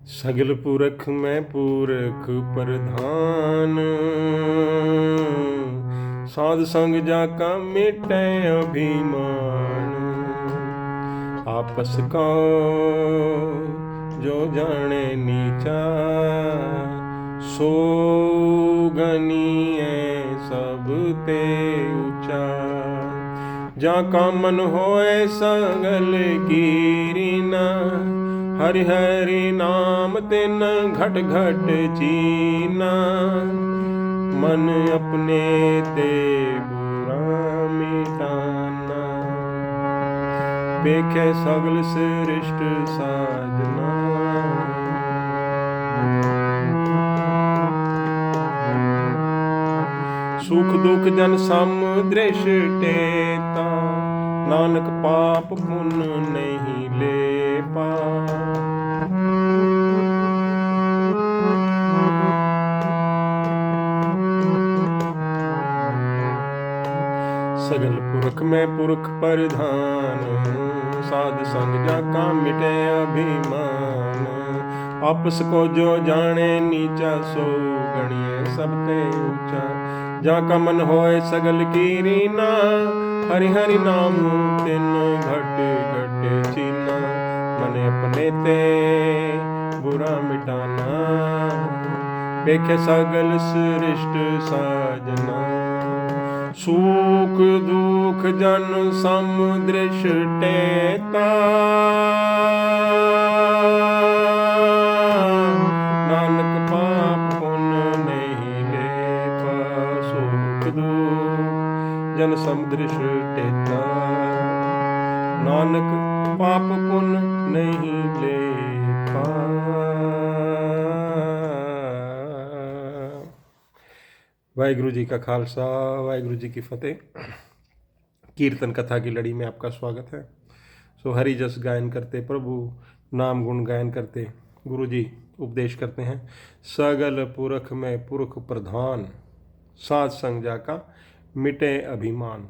सगल पुरख में पुरख प्रधान, साध संग जाका मिटे अभिमान। आपस का जो जाने नीचा, सो गनीय सब ते ऊंचा। जाका मन होए सगल कीरीना, हरि हरि नाम तिन घट घट चीना। मन अपने ते बुरा मिटाना, देखे सगल सृष्ट साजना। सुख दुख जन सम दृष्टेता, नानक पाप पुण्य नहीं ले पा। सगल पुरख में पुरख प्रधान, साध संग जाका मिटे अभिमान। आपस को जो जाने नीचा, सो गणिए सब ते ऊंचा। जाका मन होए सगल कीरीना, हरि हरि नाम तिन घट घट चीना। मन अपने ते बुरा मिटाना, देखे सगल सृष्ट साजना। सुख दुख जन सम दृष्टेता, नानक पाप पुण्य नहीं ले पा। सुख दुख जन सम दृष्टेता, नानक पाप पुण्य नहीं ले पा। वाहिगुरु जी का खालसा, वाहिगुरु जी की फतेह। कीर्तन कथा की लड़ी में आपका स्वागत है। सो हरि जस गायन करते प्रभु, नाम गुण गायन करते गुरु जी उपदेश करते हैं। सगल पुरख में पुरख प्रधान, साध संग जाका मिटे अभिमान।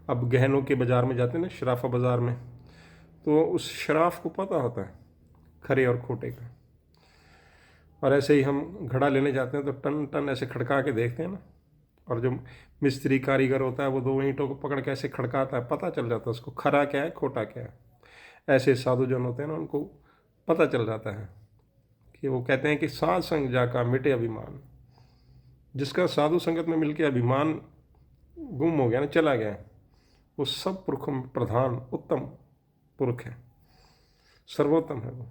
अब गहनों के बाजार में जाते हैं ना, शराफा बाजार में, तो उस शराफ को पता होता है खरे और खोटे का। और ऐसे ही हम घड़ा लेने जाते हैं तो टन टन ऐसे खड़का के देखते हैं ना, और जो मिस्त्री कारीगर होता है वो दो ईंटों को पकड़ के ऐसे खड़काता है, पता चल जाता है उसको खरा क्या है खोटा क्या है। ऐसे साधुजन होते हैं ना, उनको पता चल जाता है कि वो कहते हैं कि साध संग जाका मिटे अभिमान। जिसका साधु संगत में मिलके अभिमान गुम हो गया ना, चला गया, वो सब पुरखों में प्रधान उत्तम पुरख है, सर्वोत्तम है वो।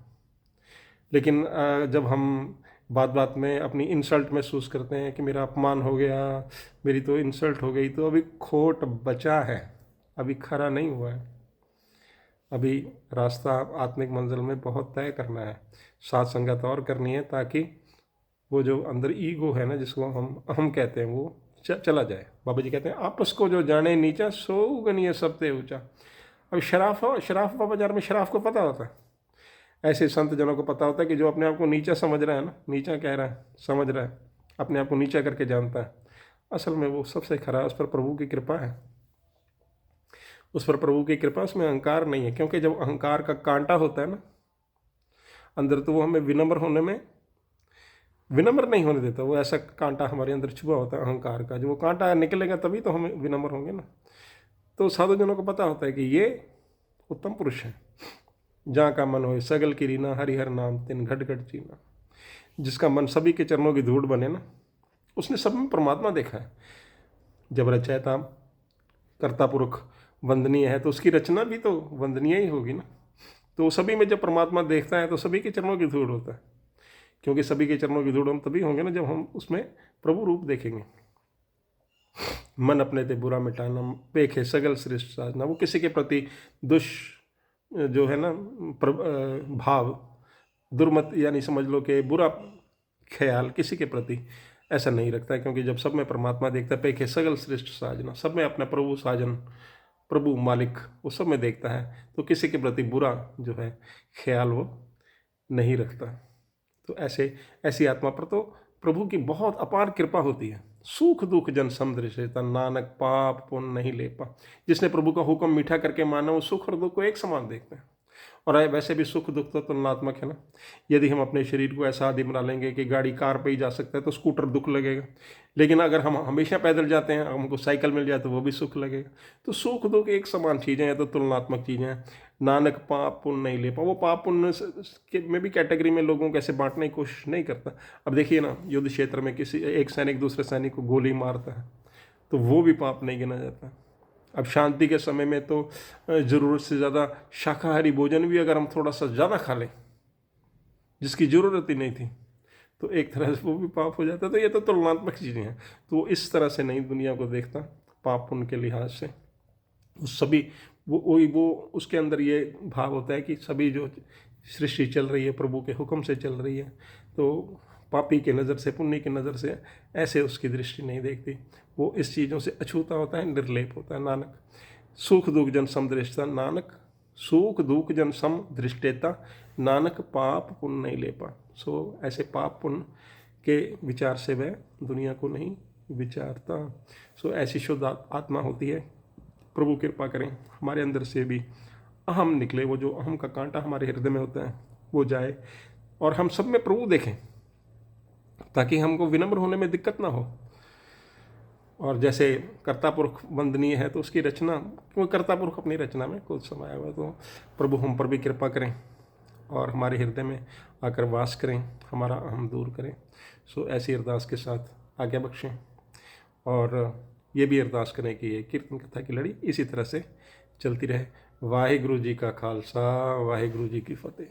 लेकिन जब हम बात बात में अपनी इंसल्ट महसूस करते हैं कि मेरा अपमान हो गया, मेरी तो इंसल्ट हो गई, तो अभी खोट बचा है, अभी खरा नहीं हुआ है। अभी रास्ता आत्मिक मंजिल में बहुत तय करना है, साथ संगत और करनी है, ताकि वो जो अंदर ईगो है ना, जिसको हम कहते हैं, वो चला जाए। बाबा जी कहते हैं आपस को जो जाने नीचा, सो गनीय सब ते ऊंचा। अब शराफ बाजार में शराफ को पता होता है, ऐसे संत जनों को पता होता है कि जो अपने आप को नीचा समझ रहा है ना, नीचा कह रहा है, समझ रहा है, अपने आप को नीचा करके जानता है, असल में वो सबसे खरा है। उस पर प्रभु की कृपा है, उस पर प्रभु की कृपा, उसमें अहंकार नहीं है। क्योंकि जब अहंकार का कांटा होता है ना अंदर, तो वो हमें विनम्र होने में विनम्र नहीं होने देता। वो ऐसा कांटा हमारे अंदर छुपा होता है अहंकार का, जो वो कांटा निकलेगा तभी तो हमें विनम्र होंगे ना। तो साधुजनों को पता होता है कि ये उत्तम पुरुष है। जहाँ का मन हो सगल की रीना, हरि हर नाम तिन घट घट चीना। जिसका मन सभी के चरणों की धूड़ बने ना, उसने सब में परमात्मा देखा है। जब रचयिता कर्ता पुरुष वंदनीय है, तो उसकी रचना भी तो वंदनीय ही होगी ना। तो सभी में जब परमात्मा देखता है, तो सभी के चरणों की धूड़ होता है। क्योंकि सभी के चरणों की धूड़ हम तभी होंगे ना जब हम उसमें प्रभु रूप देखेंगे। मन अपने ते बुरा मिटाना, पेखे सगल श्रेष्ठ साधना। वो किसी के प्रति जो है ना भाव, दुर्मत, यानी समझ लो कि बुरा ख्याल किसी के प्रति ऐसा नहीं रखता है। क्योंकि जब सब में परमात्मा देखता है, पेखे सगल श्रेष्ठ साजना, सब में अपना प्रभु साजन, प्रभु मालिक, वो सब में देखता है, तो किसी के प्रति बुरा जो है ख्याल वो नहीं रखता। तो ऐसी आत्मा पर तो प्रभु की बहुत अपार कृपा होती है। सुख दुख जन समदृशेता, नानक पाप पुण्य नहीं ले पा। जिसने प्रभु का हुक्म मीठा करके माना, वो सुख और दुख को एक समान देखते हैं। और वैसे भी सुख दुख तो तुलनात्मक है ना। यदि हम अपने शरीर को ऐसा आदि बना लेंगे कि गाड़ी कार पे ही जा सकता है तो स्कूटर दुख लगेगा, लेकिन अगर हम हमेशा पैदल जाते हैं, हमको साइकिल मिल जाए तो वो भी सुख लगेगा। तो सुख दुख एक समान चीज़ें हैं, तो तुलनात्मक चीज़ें हैं। नानक पाप पुण्य नहीं ले पा, वो पाप पुण्य में भी कैटेगरी में लोगों को ऐसे बांटने की कोशिश नहीं करता। अब देखिए ना, युद्ध क्षेत्र में किसी एक सैनिक दूसरे सैनिक को गोली मारता है तो वो भी पाप नहीं गिना जाता। अब शांति के समय में तो ज़रूरत से ज़्यादा शाकाहारी भोजन भी अगर हम थोड़ा सा ज़्यादा खा लें जिसकी ज़रूरत ही नहीं थी तो एक तरह से वो भी पाप हो जाता है। तो ये तो तुलनात्मक चीज़ें हैं। तो वो इस तरह से नहीं दुनिया को देखता पाप पुण्य के लिहाज से। उस सभी वो उसके अंदर ये भाव होता है कि सभी जो सृष्टि चल रही है प्रभु के हुक्म से चल रही है, तो पापी की नज़र से पुण्य की नज़र से ऐसे उसकी दृष्टि नहीं देखती। वो इस चीज़ों से अछूता होता है, निर्लेप होता है। नानक सुख दुख जन समदृष्टा, नानक सुख दुख जन सम दृष्टेता, नानक पाप पुण्य नहीं लेपा। सो ऐसे पाप पुण्य के विचार से वह दुनिया को नहीं विचारता। सो ऐसी शुद्ध आत्मा होती है। प्रभु कृपा करें हमारे अंदर से भी अहम निकले, वो जो अहम का कांटा हमारे हृदय में होता है वो जाए और हम सब में प्रभु देखें, ताकि हमको विनम्र होने में दिक्कत ना हो। और जैसे कर्ता पुरुष वंदनीय है तो उसकी रचना, क्योंकि कर्ता पुरुष अपनी रचना में कुछ समाया हुआ है, तो प्रभु हम पर भी कृपा करें और हमारे हृदय में आकर वास करें, हमारा अहम दूर करें। सो ऐसी अरदास के साथ आज्ञा बख्शें और ये भी अरदास करें कि ये कीर्तन कथा की लड़ी इसी तरह से चलती रहे। वाहिगुरु जी का खालसा, वाहिगुरु जी की फतेह।